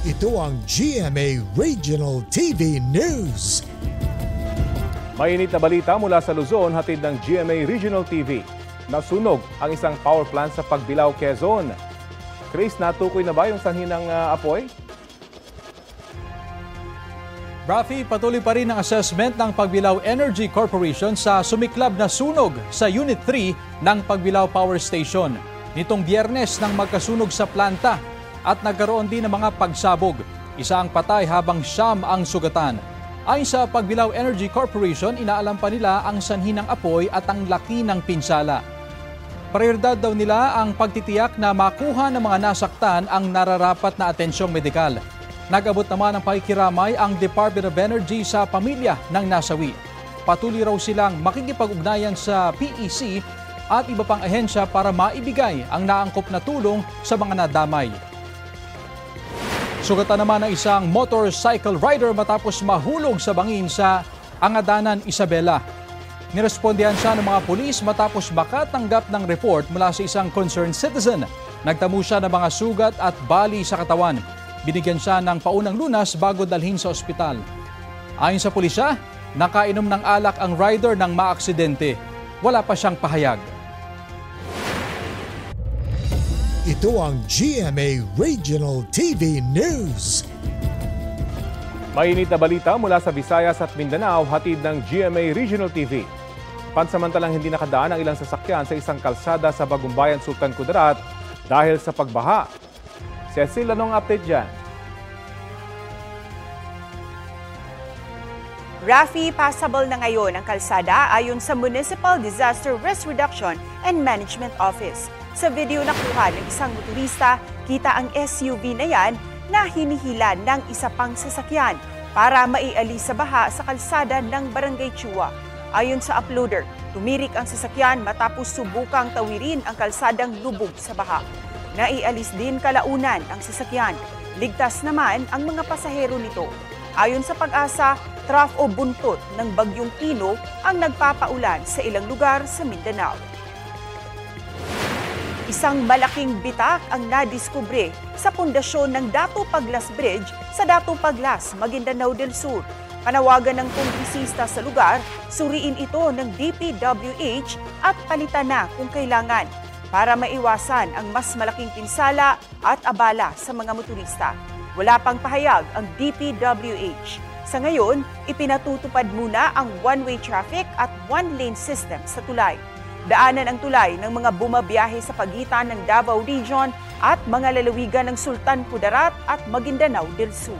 Ito ang GMA Regional TV News. Mainit na balita mula sa Luzon, hatid ng GMA Regional TV. Nasunog ang isang power plant sa Pagbilao, Quezon. Chris, natukoy na ba yung sanhi ng apoy? Rafi, patuloy pa rin ang assessment ng Pagbilao Energy Corporation sa sumiklab na sunog sa Unit 3 ng Pagbilao Power Station. Nitong Biyernes nang magkasunog sa planta at nagkaroon din ng mga pagsabog. Isa ang patay habang 9 ang sugatan. Ayon sa Pagbilao Energy Corporation, inaalam pa nila ang sanhi ng apoy at ang laki ng pinsala. Prioridad daw nila ang pagtitiyak na makuha ng mga nasaktan ang nararapat na atensyong medikal. Nag-abot naman ng pakikiramay ang Department of Energy sa pamilya ng nasawi. Patuloy raw silang makikipag-ugnayan sa PEC at iba pang ahensya para maibigay ang naangkop na tulong sa mga nadamay. Sugatan naman ng isang motorcycle rider matapos mahulog sa bangin sa Angadanan, Isabela. Nirespondihan siya ng mga pulis matapos makatanggap ng report mula sa isang concerned citizen. Nagtamo siya ng mga sugat at bali sa katawan. Binigyan siya ng paunang lunas bago dalhin sa ospital. Ayon sa pulisya, nakainom ng alak ang rider nang maaksidente. Wala pa siyang pahayag. Ito ang GMA Regional TV News. Mainit na balita mula sa Visayas at Mindanao, hatid ng GMA Regional TV. Pansamantalang hindi nakadaan ang ilang sasakyan sa isang kalsada sa Bagumbayan, Sultan Kudarat dahil sa pagbaha. Cecil, anong update dyan? Rafi, passable na ngayon ang kalsada ayon sa Municipal Disaster Risk Reduction and Management Office. Sa video na kuha ng isang motorista, kita ang SUV na yan na hinihila ng isa pang sasakyan para maialis sa baha sa kalsada ng Barangay Chua. Ayon sa uploader, tumirik ang sasakyan matapos subukang tawirin ang kalsadang lubog sa baha. Naialis din kalaunan ang sasakyan. Ligtas naman ang mga pasahero nito. Ayon sa Pag-asa, trough o buntot ng Bagyong Pino ang nagpapaulan sa ilang lugar sa Mindanao. Isang malaking bitak ang nadiskubre sa pundasyon ng Dato Paglas Bridge sa Dato Paglas, Maguindanao del Sur. Panawagan ng kongresista sa lugar, suriin ito ng DPWH at palitan na kung kailangan para maiwasan ang mas malaking pinsala at abala sa mga motorista. Wala pang pahayag ang DPWH. Sa ngayon, ipinatutupad muna ang one-way traffic at one-lane system sa tulay. Daanan ang tulay ng mga bumabiyahe sa pagitan ng Davao Region at mga lalawigan ng Sultan Kudarat at Maguindanao del Sur.